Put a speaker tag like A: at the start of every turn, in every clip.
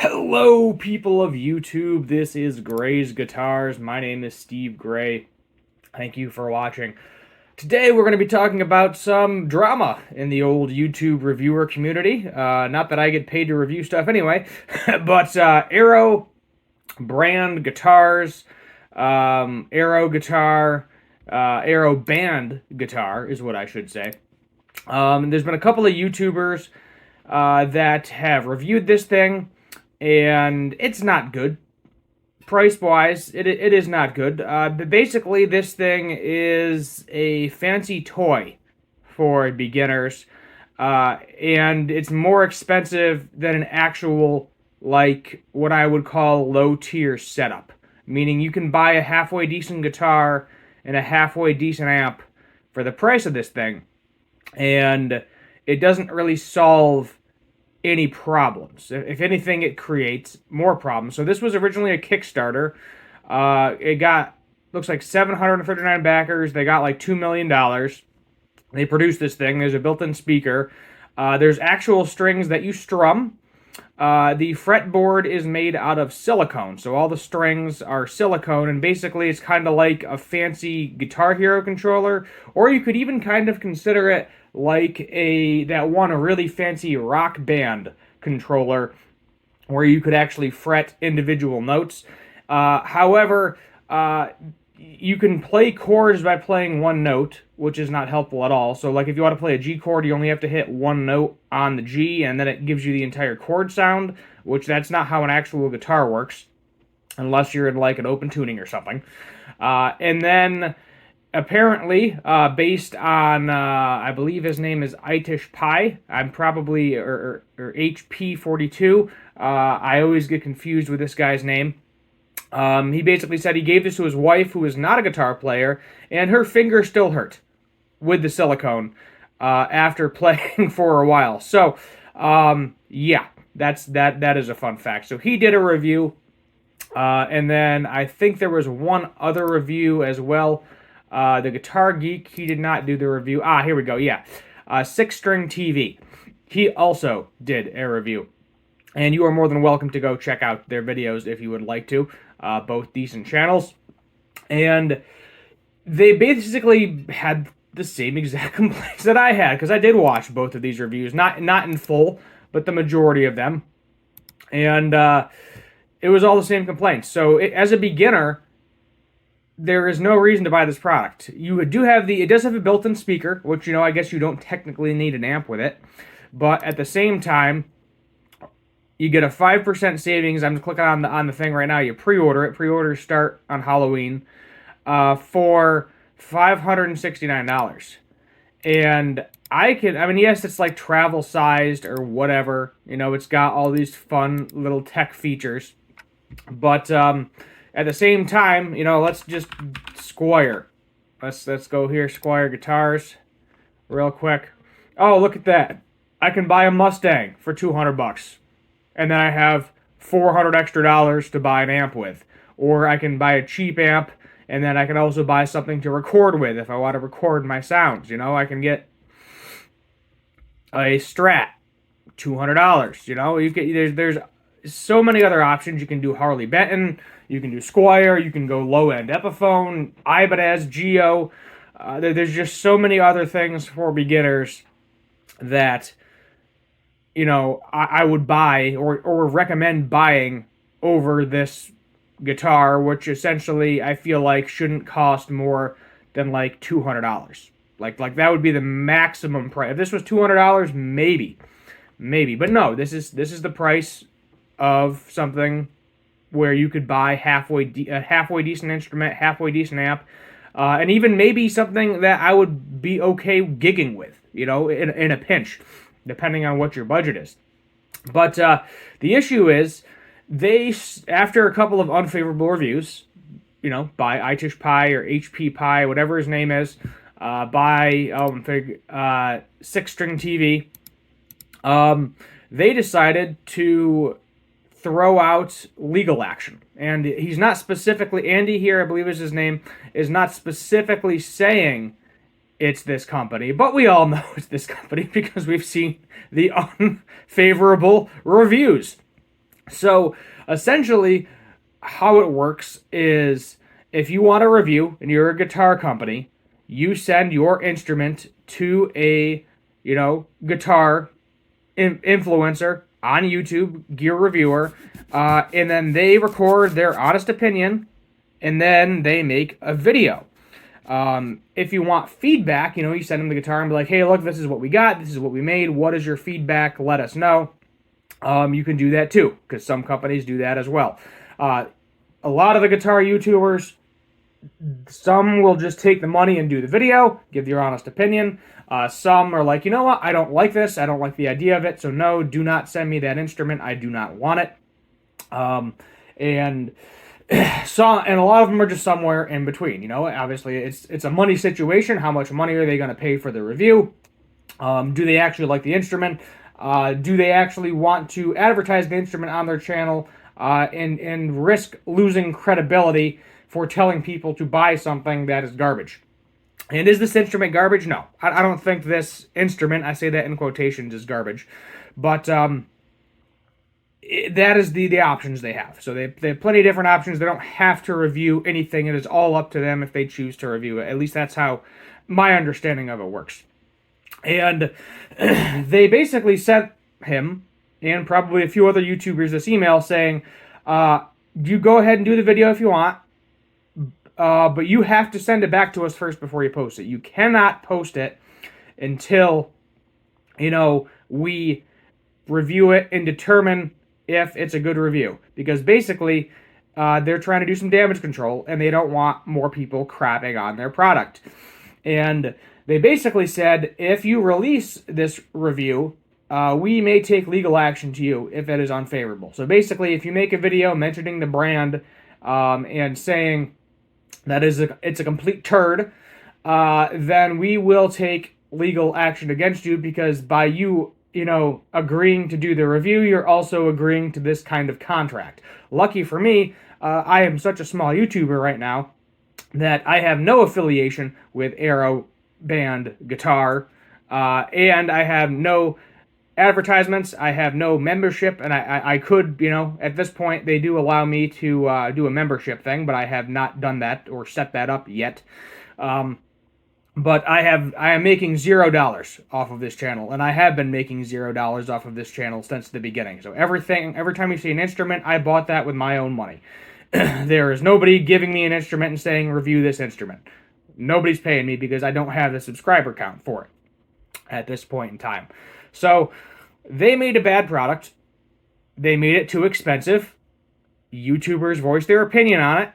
A: Hello, people of YouTube. This is Gray's Guitars. My name is Steve Gray. Thank you for watching. Today, we're going to be talking about some drama in the old YouTube reviewer community. Not that I get paid to review stuff anyway, but Aero brand guitars, Aero guitar, AeroBand guitar is what I should say. There's been a couple of YouTubers that have reviewed this thing, and it's not good. Price-wise, it is not good. But basically, this thing is a fancy toy for beginners, and it's more expensive than an actual, like, what I would call low-tier setup. Meaning you can buy a halfway decent guitar and a halfway decent amp for the price of this thing, and it doesn't really solve any problems. If anything, it creates more problems. So this was originally a Kickstarter. It got, looks like 739 backers. They got like $2 million. They produced this thing. There's a built-in speaker. There's actual strings that you strum. The fretboard is made out of silicone, so all the strings are silicone, and basically it's kind of like a fancy Guitar Hero controller, or you could even kind of consider it like a really fancy Rock Band controller, where you could actually fret individual notes. However, you can play chords by playing one note, which is not helpful at all. So like if you want to play a G chord, you only have to hit one note on the G, and then it gives you the entire chord sound, which that's not how an actual guitar works, unless you're in like an open tuning or something. And then apparently, based on, I believe his name is Itish Pi, I'm probably, or HP42, I always get confused with this guy's name. He basically said he gave this to his wife, who is not a guitar player, and her finger still hurt with the silicone after playing for a while. So, yeah, that is a fun fact. So he did a review, and then I think there was one other review as well. The Guitar Geek, he did not do the review. Here we go, yeah. Six String TV. He also did a review. And you are more than welcome to go check out their videos if you would like to. Both decent channels. And they basically had the same exact complaints that I had, because I did watch both of these reviews. Not in full, but the majority of them. And it was all the same complaints. So as a beginner, there is no reason to buy this product. It does have a built-in speaker, which, I guess you don't technically need an amp with it. But at the same time, you get a 5% savings. I'm just clicking on the thing right now. You pre-order it. Pre-orders start on Halloween for $569. And yes, it's like travel-sized or whatever. It's got all these fun little tech features. But at the same time, let's just Squier. Let's go here, Squier Guitars, real quick. Oh, look at that! I can buy a Mustang for $200, and then I have $400 extra to buy an amp with. Or I can buy a cheap amp, and then I can also buy something to record with if I want to record my sounds. I can get a Strat, $200. There's so many other options. You can do Harley Benton, you can do Squier, you can go low-end Epiphone, Ibanez, Geo. There's just so many other things for beginners that, I would buy or recommend buying over this guitar, which essentially I feel like shouldn't cost more than like $200. Like that would be the maximum price. If this was $200, maybe. But no, this is the price of something where you could buy a halfway decent instrument, halfway decent amp, and even maybe something that I would be okay gigging with, in a pinch, depending on what your budget is. But the issue is, after a couple of unfavorable reviews, by Itish Pi or HP Pi, whatever his name is, by Six String TV, they decided to throw out legal action. And he's not specifically, Andy here, I believe is his name, is not specifically saying it's this company, but we all know it's this company because we've seen the unfavorable reviews. So essentially, how it works is if you want a review and you're a guitar company, you send your instrument to a, guitar influencer on YouTube, gear reviewer, and then they record their honest opinion, and then they make a video. If you want feedback, you send them the guitar and be like, hey, look, this is what we got, this is what we made, what is your feedback, let us know. You can do that too, because some companies do that as well. A lot of the guitar YouTubers, some will just take the money and do the video, give your honest opinion. Some are like, you know what, I don't like this, I don't like the idea of it, so no, do not send me that instrument, I do not want it. And a lot of them are just somewhere in between. Obviously it's a money situation. How much money are they going to pay for the review? Do they actually like the instrument? Do they actually want to advertise the instrument on their channel and risk losing credibility for telling people to buy something that is garbage? And is this instrument garbage? No. I don't think this instrument, I say that in quotations, is garbage. But that is the options they have. So they have plenty of different options. They don't have to review anything. It is all up to them if they choose to review it. At least that's how my understanding of it works. And they basically sent him and probably a few other YouTubers this email saying, you go ahead and do the video if you want, but you have to send it back to us first before you post it. You cannot post it until, we review it and determine if it's a good review. Because basically, they're trying to do some damage control, and they don't want more people crapping on their product. And they basically said, if you release this review, we may take legal action to you if it is unfavorable. So basically, if you make a video mentioning the brand and saying that it's a complete turd, then we will take legal action against you, because by you, agreeing to do the review, you're also agreeing to this kind of contract. Lucky for me, I am such a small YouTuber right now that I have no affiliation with AeroBand guitar, and I have no advertisements, I have no membership, and I could, at this point, they do allow me to do a membership thing, but I have not done that or set that up yet. But I am making $0 off of this channel, and I have been making $0 off of this channel since the beginning. So every time you see an instrument, I bought that with my own money. There is nobody giving me an instrument and saying, review this instrument. Nobody's paying me because I don't have the subscriber count for it at this point in time. So they made a bad product. They made it too expensive. YouTubers voiced their opinion on it,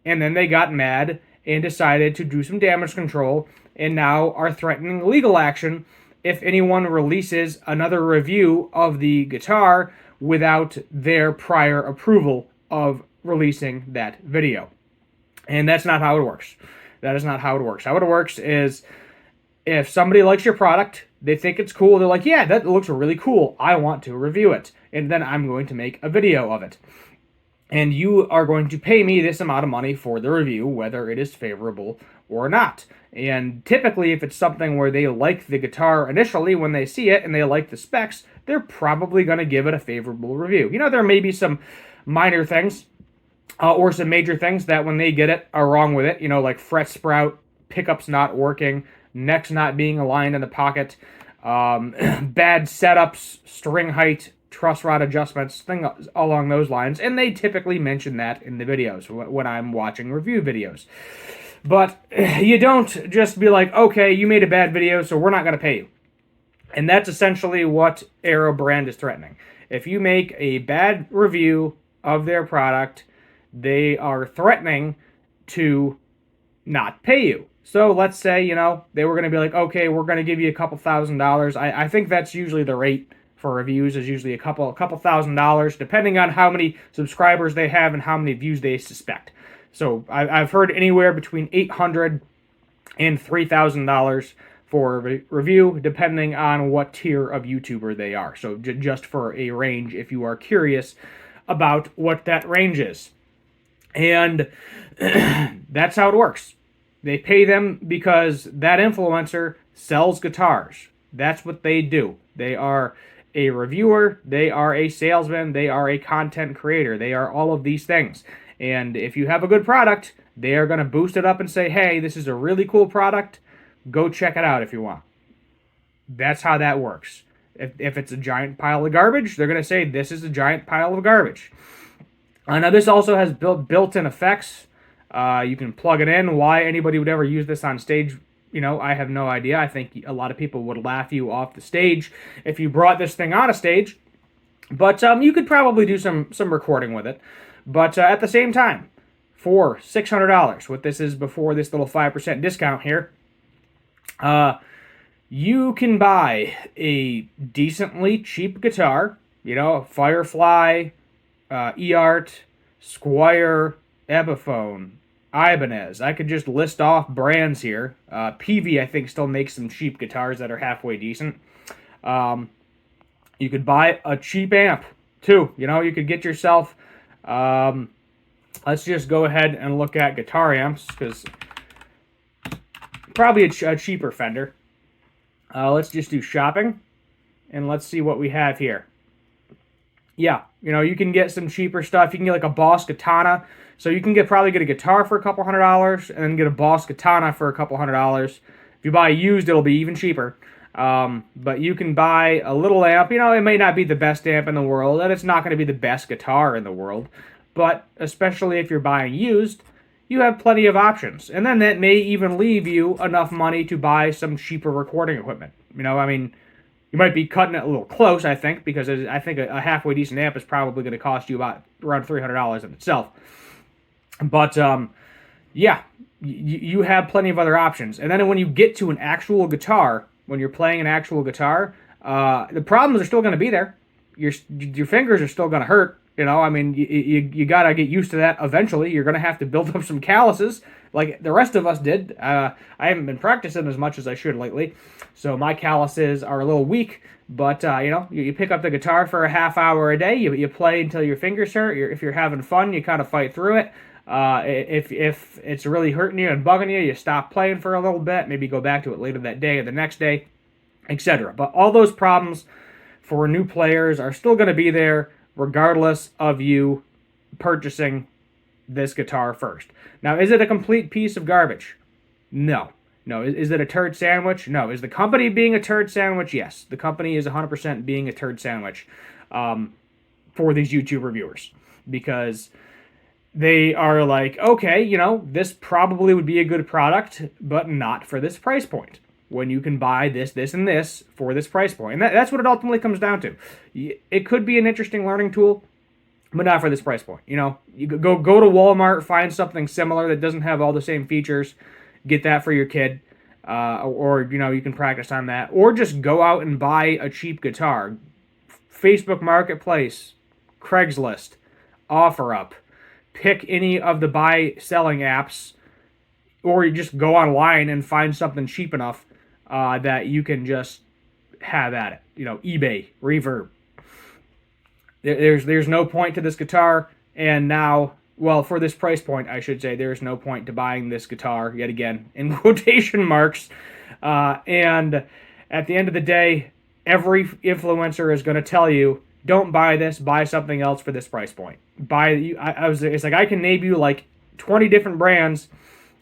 A: and then they got mad and decided to do some damage control, and now are threatening legal action if anyone releases another review of the guitar without their prior approval of releasing that video. And that's not how it works. That is not how it works. How it works is, if somebody likes your product, they think it's cool, they're like, yeah, that looks really cool, I want to review it, and then I'm going to make a video of it. And you are going to pay me this amount of money for the review, whether it is favorable or not. And typically, if it's something where they like the guitar initially when they see it and they like the specs, they're probably going to give it a favorable review. There may be some minor things or some major things that when they get it are wrong with it, like fret sprout, pickups not working, necks not being aligned in the pocket, bad setups, string height, truss rod adjustments, things along those lines, and they typically mention that in the videos when I'm watching review videos. But you don't just be like, okay, you made a bad video, so we're not going to pay you. And that's essentially what AeroBand is threatening. If you make a bad review of their product, they are threatening to not pay you. So let's say, they were going to be like, okay, we're going to give you a couple $1,000s. I think that's usually the rate for reviews, is usually a couple $1,000, depending on how many subscribers they have and how many views they suspect. So I've heard anywhere between $800 and $3,000 for a review, depending on what tier of YouTuber they are. So just for a range, if you are curious about what that range is. And that's how it works. They pay them because that influencer sells guitars. That's what they do. They are a reviewer, they are a salesman, they are a content creator, they are all of these things. And if you have a good product, they are going to boost it up and say, hey, this is a really cool product. Go check it out if you want. That's how that works. If it's a giant pile of garbage, they're going to say, this is a giant pile of garbage. Now, this also has built-in effects. You can plug it in. Why anybody would ever use this on stage, I have no idea. I think a lot of people would laugh you off the stage if you brought this thing on a stage. But you could probably do some recording with it. But at the same time, for $600, what this is before this little 5% discount here, you can buy a decently cheap guitar, Firefly, eArt, Squier, Epiphone, Ibanez. I could just list off brands here. PV, I think, still makes some cheap guitars that are halfway decent. You could buy a cheap amp, too. You could get yourself... let's just go ahead and look at guitar amps, because probably a cheaper Fender. Let's just do shopping, and let's see what we have here. Yeah, you can get some cheaper stuff. You can get like a Boss Katana. So you can probably get a guitar for a couple $100 and then get a Boss Katana for a couple $100. If you buy used, it'll be even cheaper. But you can buy a little amp. It may not be the best amp in the world, and it's not going to be the best guitar in the world. But especially if you're buying used, you have plenty of options. And then that may even leave you enough money to buy some cheaper recording equipment. You might be cutting it a little close, I think, because I think a halfway decent amp is probably going to cost you around $300 in itself. But, yeah, you have plenty of other options. And then when you get to an actual guitar, when you're playing an actual guitar, the problems are still going to be there. Your fingers are still going to hurt. You got to get used to that eventually. You're going to have to build up some calluses like the rest of us did. I haven't been practicing as much as I should lately, so my calluses are a little weak. But, you pick up the guitar for a half hour a day. You play until your fingers hurt. If you're having fun, you kind of fight through it. If it's really hurting you and bugging you, you stop playing for a little bit. Maybe go back to it later that day or the next day, etc. But all those problems for new players are still going to be there, regardless of you purchasing this guitar first. Now, is it a complete piece of garbage? No. Is it a turd sandwich? No. Is the company being a turd sandwich? Yes. The company is 100% being a turd sandwich for these YouTube reviewers. Because they are like, okay, this probably would be a good product, but not for this price point. When you can buy this, and this for this price point. And that's what it ultimately comes down to. It could be an interesting learning tool, but not for this price point. You go to Walmart, find something similar that doesn't have all the same features, get that for your kid, or you can practice on that. Or just go out and buy a cheap guitar. Facebook Marketplace, Craigslist, OfferUp. Pick any of the buy-selling apps, or you just go online and find something cheap enough that you can just have at it. eBay, Reverb. There's no point to this guitar, and now, well, for this price point, I should say, there's no point to buying this guitar, yet again, in quotation marks. And at the end of the day, every influencer is going to tell you, don't buy this, buy something else for this price point. It's like I can name you like 20 different brands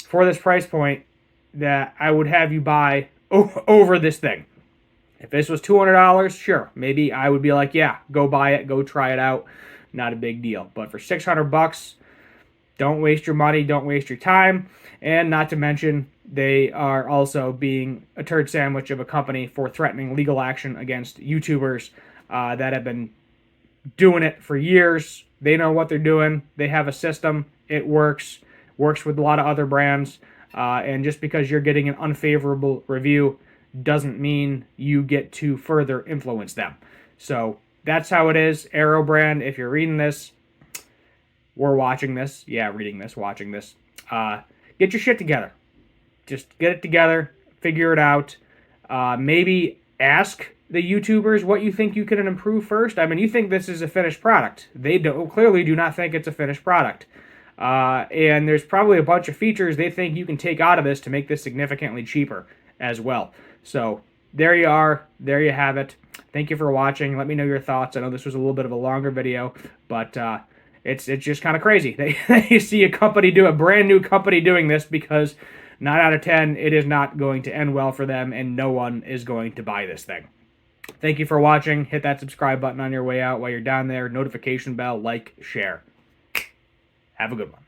A: for this price point that I would have you buy over this thing. If this was $200, sure, maybe I would be like, yeah, go buy it, go try it out. Not a big deal. But for $600, don't waste your money, don't waste your time. And not to mention, they are also being a turd sandwich of a company for threatening legal action against YouTubers that have been doing it for years. They know what they're doing. They have a system. It works with a lot of other brands. And just because you're getting an unfavorable review doesn't mean you get to further influence them. So that's how it is. AeroBand, if you're reading this or watching this, reading this, watching this, get your shit together. Just get it together, figure it out. Maybe ask the YouTubers what you think you can improve first. You think this is a finished product. They clearly do not think it's a finished product. And there's probably a bunch of features they think you can take out of this to make this significantly cheaper as well. So there you are. There you have it. Thank you for watching. Let me know your thoughts. I know this was a little bit of a longer video, but it's just kind of crazy. They see a brand new company doing this, because 9 out of 10, it is not going to end well for them, and no one is going to buy this thing. Thank you for watching. Hit that subscribe button on your way out while you're down there. Notification bell, like, share. Have a good one.